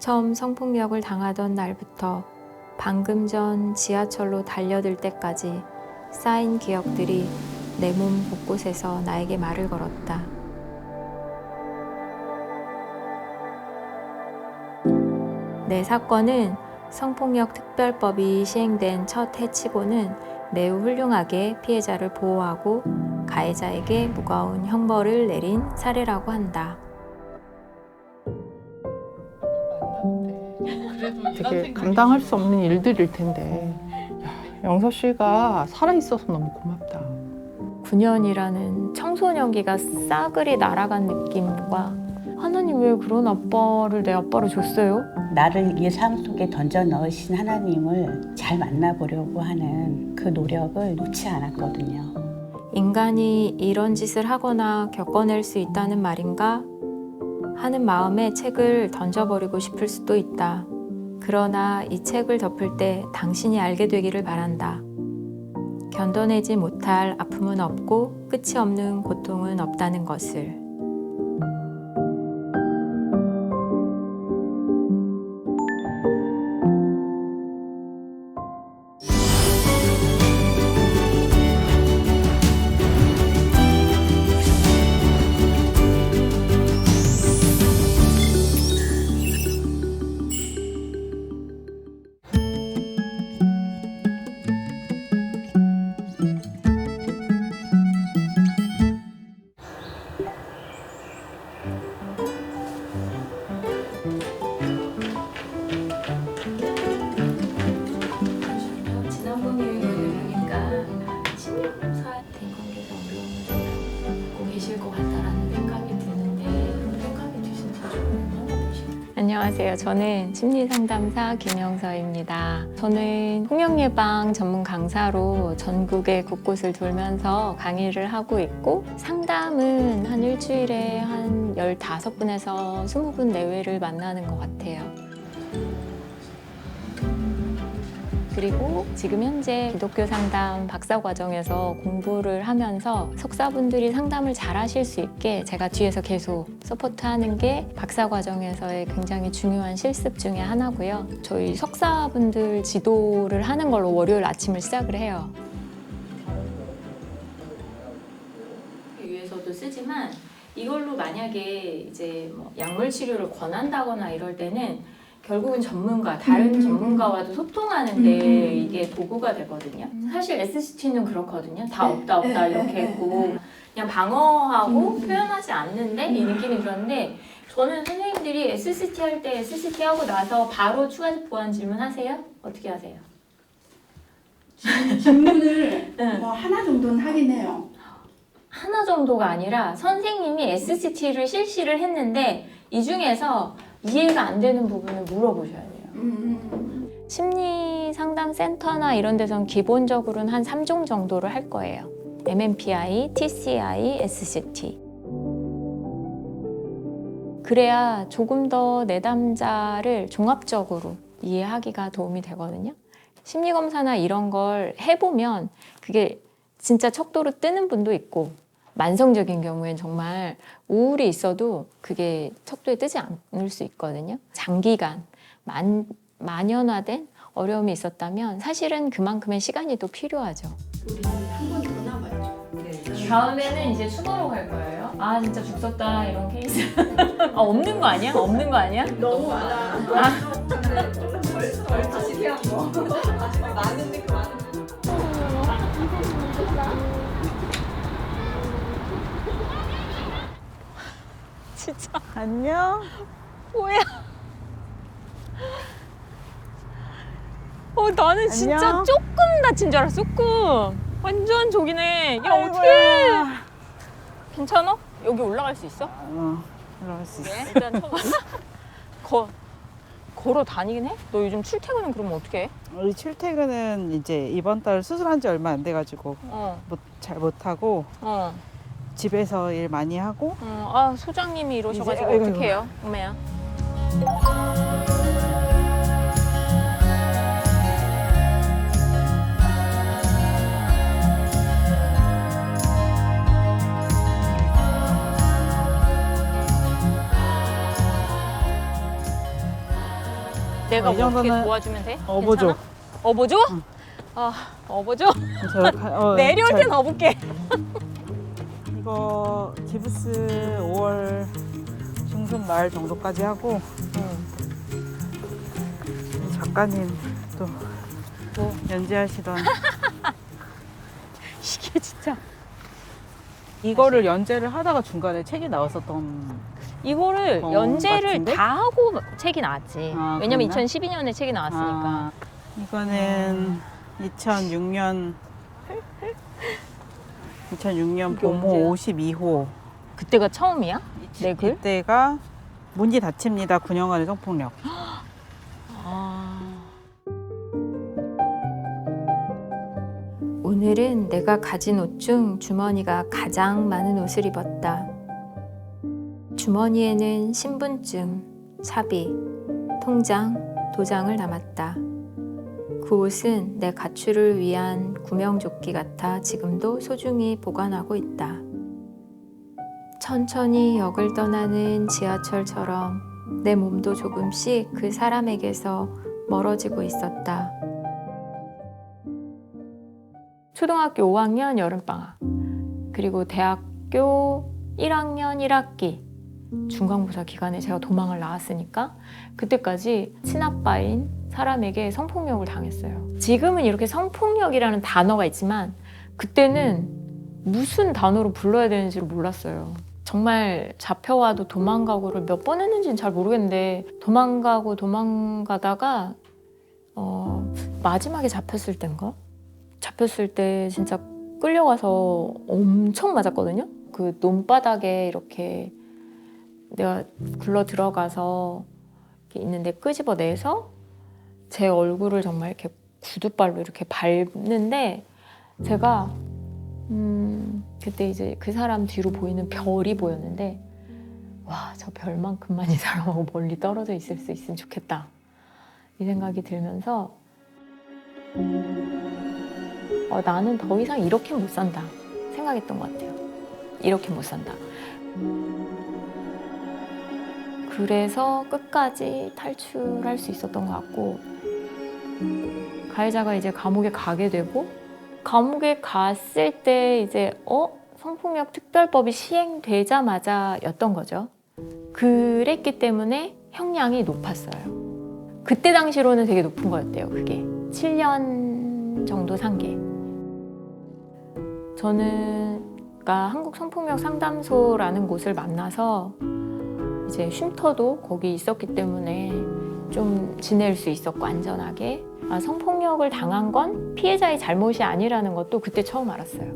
처음 성폭력을 당하던 날부터 방금 전 지하철로 달려들 때까지 쌓인 기억들이 내 몸 곳곳에서 나에게 말을 걸었다. 내 사건은 성폭력 특별법이 시행된 첫 해치고는 매우 훌륭하게 피해자를 보호하고 가해자에게 무거운 형벌을 내린 사례라고 한다. 되게 감당할 수 없는 일들일 텐데 영서 씨가 살아있어서 너무 고맙다. 9년이라는 청소년기가 싸그리 날아간 느낌과 하나님 왜 그런 아빠를 내 아빠로 줬어요? 나를 이 삶 속에 던져 넣으신 하나님을 잘 만나보려고 하는 그 노력을 놓지 않았거든요. 인간이 이런 짓을 하거나 겪어낼 수 있다는 말인가? 하는 마음에 책을 던져버리고 싶을 수도 있다. 그러나 이 책을 덮을 때 당신이 알게 되기를 바란다. 견뎌내지 못할 아픔은 없고 끝이 없는 고통은 없다는 것을. 지난번에 보니까 심리검사 대관계에서 어려움을 갖고 계실 것 같다라는 생각이 드는데 그런 생각이 드신지 좀 얼마나 되시나요? 안녕하세요. 저는 심리상담사 김영서입니다. 저는 폭력예방 전문 강사로 전국의 곳곳을 돌면서 강의를 하고 있고 상담은 한 일주일에 한 15분에서 20분 내외를 만나는 것 같아요. 그리고 지금 현재 기독교 상담 박사 과정에서 공부를 하면서 석사분들이 상담을 잘 하실 수 있게 제가 뒤에서 계속 서포트하는 게 박사 과정에서의 굉장히 중요한 실습 중에 하나고요. 저희 석사분들 지도를 하는 걸로 월요일 아침을 시작을 해요. 위해서도 쓰지만 이걸로 만약에 이제 뭐 약물 치료를 권한다거나 이럴 때는 결국은 전문가, 다른 전문가와도 소통하는데 이게 도구가 되거든요. 사실 SCT는 그렇거든요. 다 없다 이렇게 했고 그냥 방어하고 표현하지 않는데 이 느낌이 들었는데 저는 선생님들이 SCT 할 때 SCT 하고 나서 바로 추가 보완 질문 하세요? 어떻게 하세요? 질문을 응. 뭐 하나 정도는 하긴 해요. 하나 정도가 아니라 선생님이 SCT를 실시를 했는데 이 중에서 이해가 안 되는 부분을 물어보셔야 돼요. 심리상담센터나 이런 데선 기본적으로는 한 3종 정도를 할 거예요. MMPI, TCI, SCT. 그래야 조금 더 내담자를 종합적으로 이해하기가 도움이 되거든요. 심리검사나 이런 걸 해보면 그게 진짜 척도로 뜨는 분도 있고 만성적인 경우엔 정말 우울이 있어도 그게 척도에 뜨지 않을 수 있거든요. 장기간 만연화된 어려움이 있었다면 사실은 그만큼의 시간이 또 필요하죠. 우리 한 번 더 남았죠. 네. 다음에는 이제 추가로 갈 거예요. 아 진짜 죽었다 이런 케이스. 아 없는 거 아니야? 없는 거 아니야? 너무 많아. 지피한 거. 많은데 그 많은. 진짜 안녕. 뭐야? 나는 진짜 안녕. 조금 다친 줄 알았어. 조금. 완전 저기네. 야 어떡해? 괜찮아? 여기 올라갈 수 있어? 올라갈 수 있어. 일단 걸어 다니긴 해? 너 요즘 출퇴근은 그러면 어떻게 해? 우리 출퇴근은 이제 이번 달 수술한 지 얼마 안 돼가지고 잘 못하고 집에서 일 많이 하고. 아 소장님이 이러셔가지고 이제- 아이고, 어떻게 해요? 엄마야. 내가 이 뭐 어떻게 정도는 도와주면 돼? 어보죠. 괜찮아? 어보죠? 응. 아, 어보죠? 내려올 잘- 땐 어볼게. 이거 기부스 5월 중순 말 정도까지 하고 이 작가님 또 뭐? 연재하시던 이게 진짜. 이거를 연재를 하다가 중간에 책이 나왔었던 이거를 연재를 같은데? 다 하고 책이 나왔지. 아, 왜냐면 그랬나? 2012년에 책이 나왔으니까. 아, 이거는 2006년 이게 보모 52호 그때가 처음이야? 내 글? 이때가 문이 닫힙니다. 9년간의 성폭력. 아. 오늘은 내가 가진 옷 중 주머니가 가장 많은 옷을 입었다. 주머니에는 신분증, 사비, 통장, 도장을 담았다. 그 옷은 내 가출을 위한 구명조끼 같아 지금도 소중히 보관하고 있다. 천천히 역을 떠나는 지하철처럼 내 몸도 조금씩 그 사람에게서 멀어지고 있었다. 초등학교 5학년 여름방학, 그리고 대학교 1학년 1학기 중간고사 기간에 제가 도망을 나왔으니까 그때까지 친아빠인 사람에게 성폭력을 당했어요. 지금은 이렇게 성폭력이라는 단어가 있지만 그때는 무슨 단어로 불러야 되는지를 몰랐어요. 정말 잡혀와도 도망가고를 몇 번 했는지는 잘 모르겠는데 도망가다가 마지막에 잡혔을 땐가? 잡혔을 때 진짜 끌려가서 엄청 맞았거든요. 그 논바닥에 이렇게 내가 굴러 들어가서 이렇게 있는데 끄집어내서 제 얼굴을 정말 이렇게 구두발로 이렇게 밟는데 제가 그때 이제 그 사람 뒤로 보이는 별이 보였는데 와, 저 별만큼만 이 사람하고 멀리 떨어져 있을 수 있으면 좋겠다 이 생각이 들면서 나는 더 이상 이렇게 못 산다 생각했던 것 같아요. 이렇게 못 산다. 그래서 끝까지 탈출할 수 있었던 것 같고 가해자가 이제 감옥에 가게 되고 감옥에 갔을 때 이제 성폭력 특별법이 시행되자마자였던 거죠. 그랬기 때문에 형량이 높았어요. 그때 당시로는 되게 높은 거였대요. 그게 7년 정도 산 게. 저는 한국 성폭력 상담소라는 곳을 만나서 이제 쉼터도 거기 있었기 때문에 좀 지낼 수 있었고 안전하게 성폭력을 당한 건 피해자의 잘못이 아니라는 것도 그때 처음 알았어요.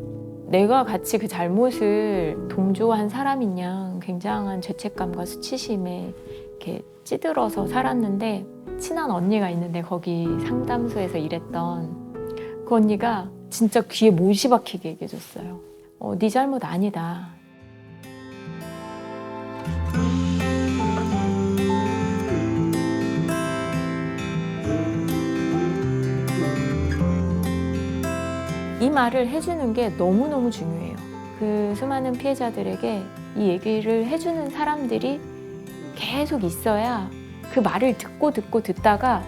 내가 같이 그 잘못을 동조한 사람인 양 굉장한 죄책감과 수치심에 이렇게 찌들어서 살았는데 친한 언니가 있는데 거기 상담소에서 일했던 그 언니가 진짜 귀에 못이 박히게 얘기해줬어요. 네 잘못 아니다. 이 말을 해주는 게 너무너무 중요해요. 그 수많은 피해자들에게 이 얘기를 해주는 사람들이 계속 있어야 그 말을 듣다가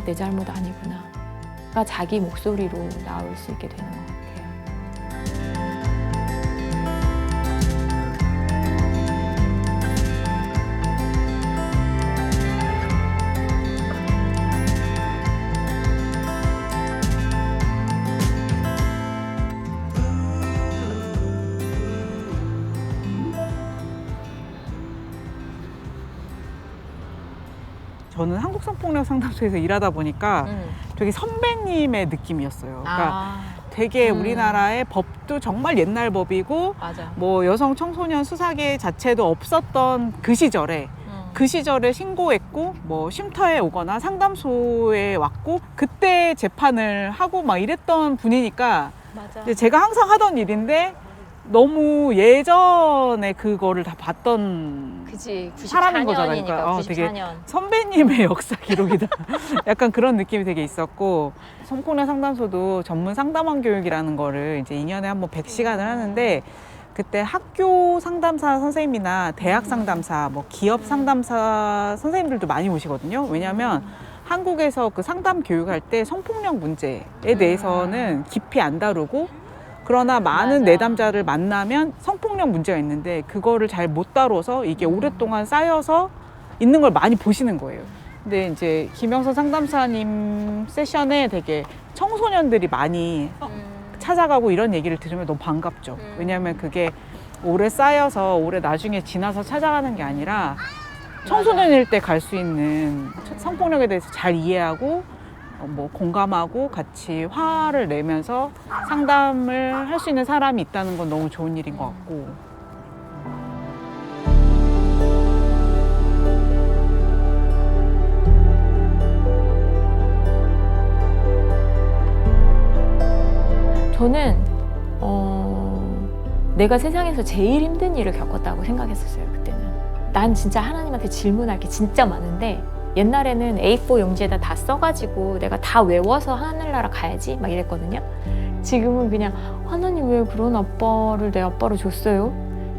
내 잘못 아니구나가 자기 목소리로 나올 수 있게 되는 것 같아요. 저는 한국 성폭력 상담소에서 일하다 보니까 되게 선배님의 느낌이었어요. 그러니까 되게 우리나라의 법도 정말 옛날 법이고 맞아. 뭐 여성 청소년 수사계 자체도 없었던 그 시절에 신고했고 뭐 쉼터에 오거나 상담소에 왔고 그때 재판을 하고 막 이랬던 분이니까 맞아. 이제 제가 항상 하던 일인데 너무 예전에 그거를 다 봤던 그치. 사람인 거잖아요. 94년이니까 그러니까, 94년. 되게 선배님의 역사 기록이다. 약간 그런 느낌이 되게 있었고 성폭력 상담소도 전문 상담원 교육이라는 거를 이제 2년에 한 번 100시간을 하는데 그때 학교 상담사 선생님이나 대학 상담사, 뭐 기업 상담사 선생님들도 많이 오시거든요. 왜냐하면 한국에서 그 상담 교육할 때 성폭력 문제에 대해서는 깊이 안 다루고, 그러나 많은 맞아. 내담자를 만나면 성폭력 문제가 있는데 그거를 잘 못 다뤄서 이게 오랫동안 쌓여서 있는 걸 많이 보시는 거예요. 근데 이제 김영선 상담사님 세션에 되게 청소년들이 많이 찾아가고 이런 얘기를 들으면 너무 반갑죠. 왜냐하면 그게 오래 쌓여서 오래 나중에 지나서 찾아가는 게 아니라 청소년일 때 갈 수 있는 성폭력에 대해서 잘 이해하고 뭐 공감하고 같이 화를 내면서 상담을 할 수 있는 사람이 있다는 건 너무 좋은 일인 것 같고. 저는 내가 세상에서 제일 힘든 일을 겪었다고 생각했었어요. 그때는 난 진짜 하나님한테 질문할 게 진짜 많은데, 옛날에는 A4 용지에다 다 써가지고 내가 다 외워서 하늘나라 가야지 막 이랬거든요. 지금은 그냥 하나님 왜 그런 아빠를 내 아빠로 줬어요?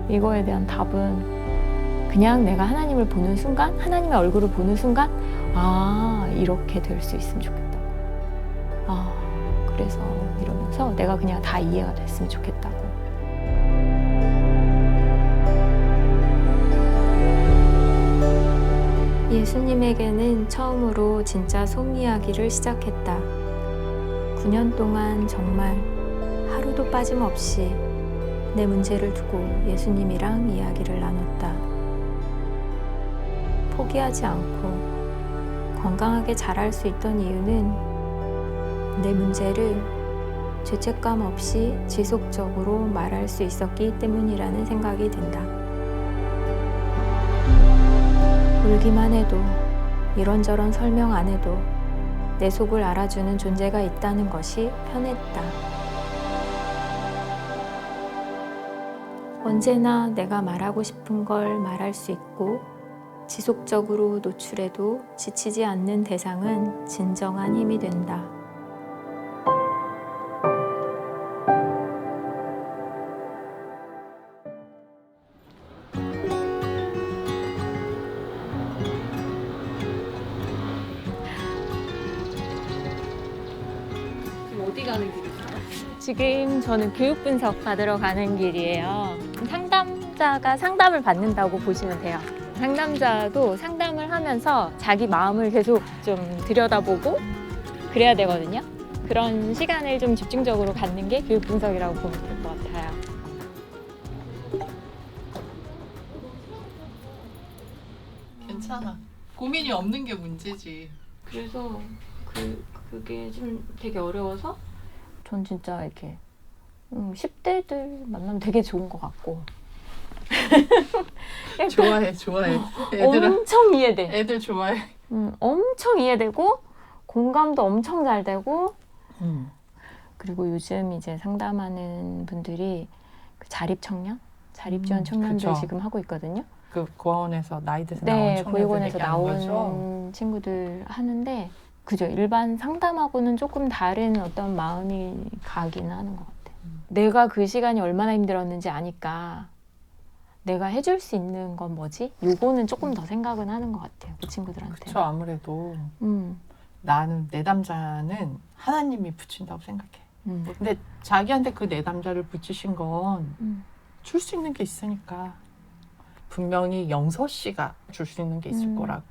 이거에 대한 답은 그냥 내가 하나님을 보는 순간, 하나님의 얼굴을 보는 순간, 아 이렇게 될 수 있으면 좋겠다. 아 그래서 이러면서 내가 그냥 다 이해가 됐으면 좋겠다고. 예수님에게는 처음으로 진짜 속 이야기를 시작했다. 9년 동안 정말 하루도 빠짐없이 내 문제를 두고 예수님이랑 이야기를 나눴다. 포기하지 않고 건강하게 자랄 수 있던 이유는 내 문제를 죄책감 없이 지속적으로 말할 수 있었기 때문이라는 생각이 든다. 울기만 해도, 이런저런 설명 안 해도 내 속을 알아주는 존재가 있다는 것이 편했다. 언제나 내가 말하고 싶은 걸 말할 수 있고 지속적으로 노출해도 지치지 않는 대상은 진정한 힘이 된다. 어디 가는 길이세요? 지금 저는 교육 분석 받으러 가는 길이에요. 상담자가 상담을 받는다고 보시면 돼요. 상담자도 상담을 하면서 자기 마음을 계속 좀 들여다보고 그래야 되거든요. 그런 시간을 좀 집중적으로 갖는 게 교육 분석이라고 보면 될 것 같아요. 괜찮아. 고민이 없는 게 문제지. 그래서 그게 좀 되게 어려워서 전 진짜 이렇게 10대들 만나면 되게 좋은 것 같고 좋아해. 애들은 엄청 이해돼. 애들 좋아해. 엄청 이해되고 공감도 엄청 잘 되고 그리고 요즘 이제 상담하는 분들이 그 자립청년, 자립지원 청년들 그쵸. 지금 하고 있거든요. 그 고아원에서 나이드에서 네, 나온 청년들 보육원에서 얘기하는 나온 거죠? 친구들 하는데 그죠. 일반 상담하고는 조금 다른 어떤 마음이 가긴 하는 것 같아요. 내가 그 시간이 얼마나 힘들었는지 아니까 내가 해줄 수 있는 건 뭐지? 요거는 조금 더 생각은 하는 것 같아요. 그 친구들한테. 그쵸. 아무래도 음. 나는 내담자는 하나님이 붙인다고 생각해. 근데 자기한테 그 내담자를 붙이신 건 줄 수 있는 게 있으니까. 분명히 영서 씨가 줄 수 있는 게 있을 거라고.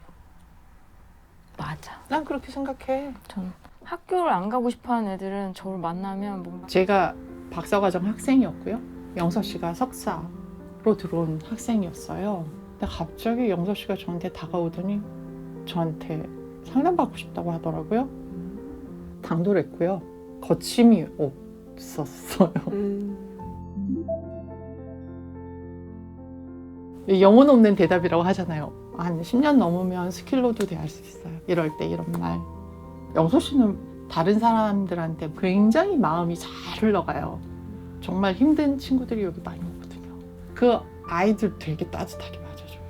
맞아. 난 그렇게 생각해. 전 학교를 안 가고 싶어하는 애들은 저를 만나면 뭔가 제가 박사과정 학생이었고요. 영서 씨가 석사로 들어온 학생이었어요. 근데 갑자기 영서 씨가 저한테 다가오더니 저한테 상담받고 싶다고 하더라고요. 당도를 했고요. 거침이 없었어요. 영혼 없는 대답이라고 하잖아요. 한 10년 넘으면 스킬로도 대할 수 있어요. 이럴 때 이런 말. 영서 씨는 다른 사람들한테 굉장히 마음이 잘 흘러가요. 정말 힘든 친구들이 여기 많이 오거든요. 그 아이들 되게 따뜻하게 맞아줘요.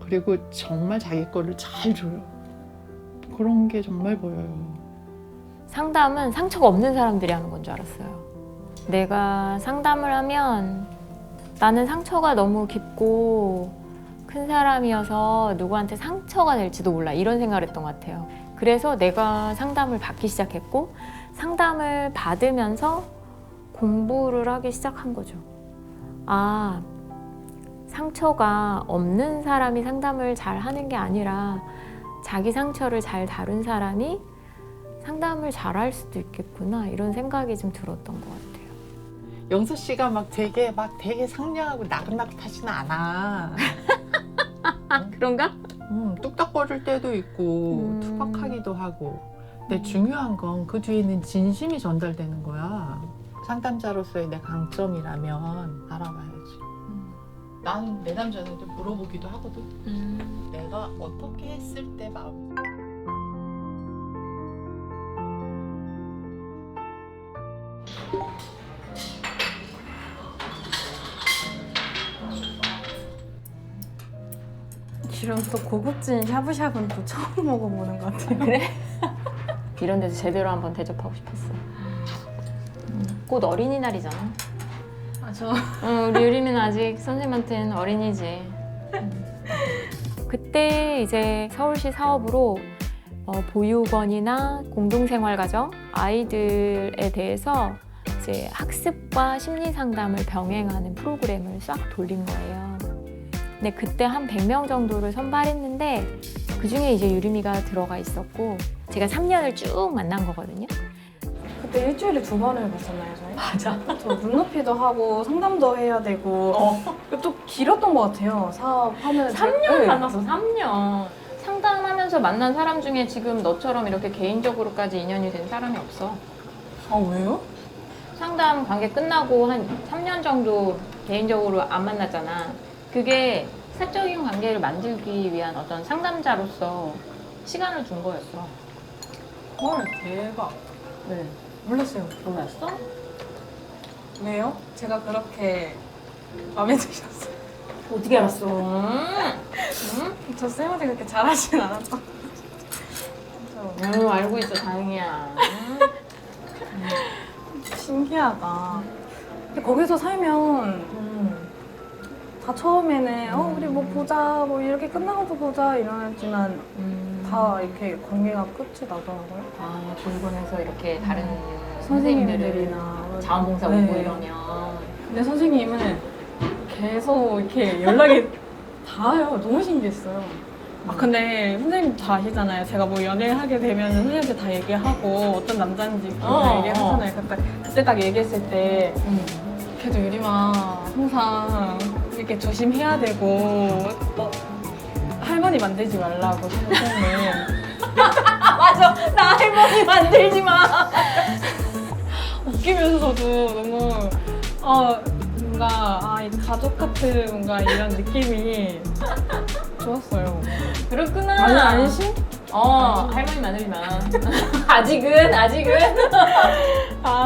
그리고 정말 자기 거를 잘 줘요. 그런 게 정말 보여요. 상담은 상처가 없는 사람들이 하는 건 줄 알았어요. 내가 상담을 하면 나는 상처가 너무 깊고 큰 사람이어서 누구한테 상처가 될지도 몰라 이런 생각을 했던 것 같아요. 그래서 내가 상담을 받기 시작했고 상담을 받으면서 공부를 하기 시작한 거죠. 아, 상처가 없는 사람이 상담을 잘 하는 게 아니라 자기 상처를 잘 다룬 사람이 상담을 잘 할 수도 있겠구나 이런 생각이 좀 들었던 것 같아요. 영수 씨가 막 되게 상냥하고 나긋나긋하지는 않아. 그런가? 뚝딱거릴 때도 있고 투박하기도 하고. 근데 중요한 건 그 뒤에는 진심이 전달되는 거야. 상담자로서의 내 강점이라면 알아봐야지. 나는 내 남자한테 물어보기도 하거든. 내가 어떻게 했을 때 마음이 이런 또 고급진 샤브샤브는 또 처음 먹어보는 것 같아요. 그래? 이런 데서 제대로 한번 대접하고 싶었어. 곧 어린이날이잖아. 아, 저 우리 유림이는 아직 선생님한테는 어린이지. 그때 이제 서울시 사업으로 보육원이나 공동생활가정 아이들에 대해서 이제 학습과 심리 상담을 병행하는 프로그램을 싹 돌린 거예요. 근데 그때 한 100명 정도를 선발했는데 그 중에 이제 유림이가 들어가 있었고 제가 3년을 쭉 만난 거거든요. 그때 일주일에 2번을 봤었나요, 저희? 맞아. 저 눈높이도 하고 상담도 해야 되고 또 길었던 것 같아요. 사업하면 3년 만났어, 3년. 상담하면서 만난 사람 중에 지금 너처럼 이렇게 개인적으로까지 인연이 된 사람이 없어. 아, 왜요? 상담 관계 끝나고 한 3년 정도 개인적으로 안 만났잖아. 그게 사적인 관계를 만들기 위한 어떤 상담자로서 시간을 준 거였어. 헐, 대박. 네. 몰랐어요. 몰랐어? 왜요? 제가 그렇게 마음에 드셨어요? 어떻게 알았어? 저 쌤한테 그렇게 잘하진 않았던 진짜 알고 있어, 다행이야. 신기하다. 근데 거기서 살면 다 처음에는 우리 뭐 보자 뭐 이렇게 끝나고도 보자 이러지만 다 이렇게 관계가 끝이 나더라고요. 아, 보육원에서 이렇게 다른 선생님들을 선생님들이나 자원봉사 네. 오고 이러면 근데 선생님은 계속 이렇게 연락이 닿아요. 너무 신기했어요. 아 근데 선생님 다 아시잖아요. 제가 뭐 연애를 하게 되면 선생님한테 다 얘기하고 어떤 남자인지 다 얘기하잖아요. 그때 딱 얘기했을 때 그래도 유림아 항상 이렇게 조심해야 되고 할머니 만들지 말라고 선생님. 맞아, 나 할머니 만들지 마. 웃기면서도 너무 뭔가 이 가족 같은 뭔가 이런 느낌이 좋았어요. 그렇구나. 아니 안심? 할머니 만들지 마. 아직은.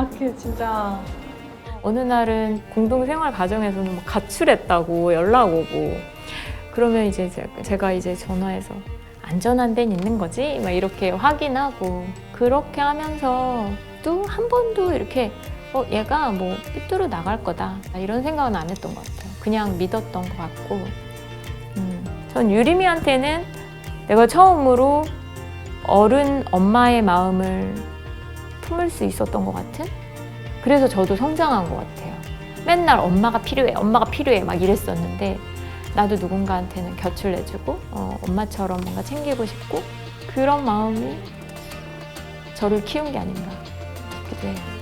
그게 진짜 어느 날은 공동생활 과정에서는 막 가출했다고 연락 오고 그러면 이제 제가 이제 전화해서 안전한 데는 있는 거지? 막 이렇게 확인하고 그렇게 하면서 또 한 번도 이렇게 얘가 뭐 삐뚤어 나갈 거다 이런 생각은 안 했던 것 같아요. 그냥 믿었던 것 같고 전 유림이한테는 내가 처음으로 어른 엄마의 마음을 품을 수 있었던 것 같은 그래서 저도 성장한 것 같아요. 맨날 엄마가 필요해 막 이랬었는데 나도 누군가한테는 곁을 내주고 엄마처럼 뭔가 챙기고 싶고 그런 마음이 저를 키운 게 아닌가 싶기도 해요.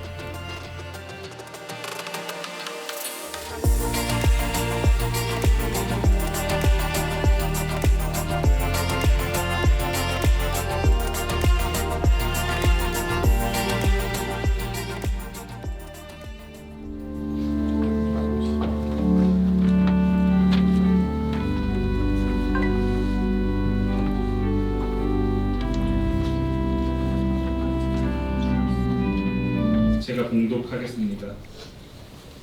제가 봉독하겠습니다.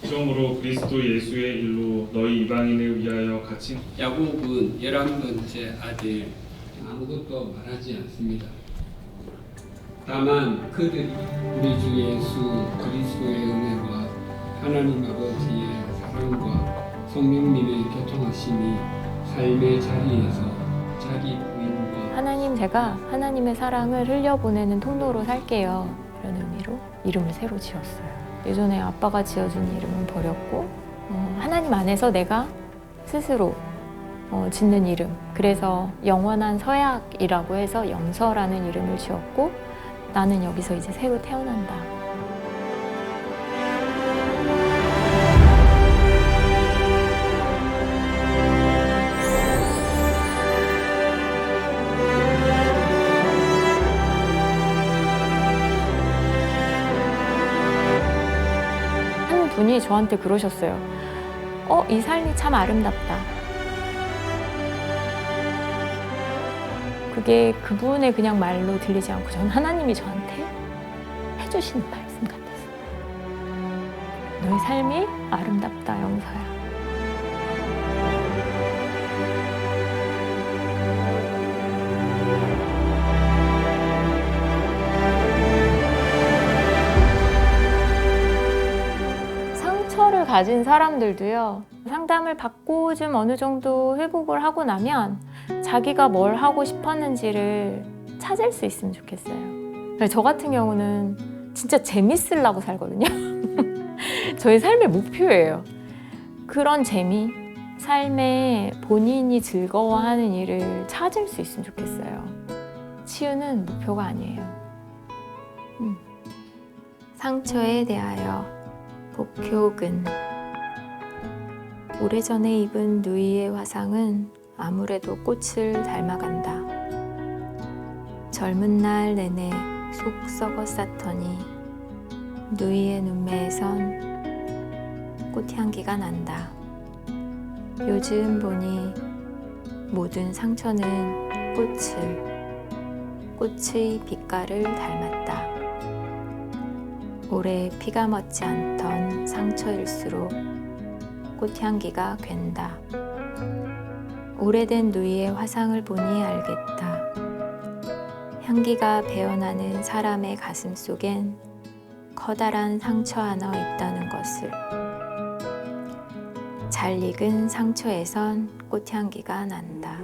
처음으로 그리스도 예수의 일로 너희 이방인을 위하여 갇힌 야곱은 11번째 아들 아무것도 말하지 않습니다. 다만 그들이 우리 주 예수 그리스도의 은혜와 하나님 아버지의 사랑과 성령님의 교통하심이 삶의 자리에서 자기 부인과 하나님, 제가 하나님의 사랑을 흘려보내는 통로로 살게요. 이런 의미로 이름을 새로 지었어요. 예전에 아빠가 지어준 이름은 버렸고 하나님 안에서 내가 스스로 짓는 이름. 그래서 영원한 서약이라고 해서 영서라는 이름을 지었고 나는 여기서 이제 새로 태어난다. 한 분이 저한테 그러셨어요. 이 삶이 참 아름답다. 그게 그분의 그냥 말로 들리지 않고 저는 하나님이 저한테 해주시는 말씀 같았어요. 너의 삶이 아름답다, 영서야. 상처를 가진 사람들도요, 상담을 받고 좀 어느 정도 회복을 하고 나면 자기가 뭘 하고 싶었는지를 찾을 수 있으면 좋겠어요. 저 같은 경우는 진짜 재밌으려고 살거든요. 저의 삶의 목표예요. 그런 재미, 삶에 본인이 즐거워하는 일을 찾을 수 있으면 좋겠어요. 치유는 목표가 아니에요. 상처에 대하여 복효근. 오래전에 입은 누이의 화상은 아무래도 꽃을 닮아간다. 젊은 날 내내 속 썩어 쌌더니 누이의 눈매에선 꽃향기가 난다. 요즘 보니 모든 상처는 꽃의 빛깔을 닮았다. 오래 피가 멎지 않던 상처일수록 꽃향기가 괜다. 오래된 누이의 화상을 보니 알겠다. 향기가 배어나는 사람의 가슴 속엔 커다란 상처 하나 있다는 것을. 잘 익은 상처에선 꽃향기가 난다.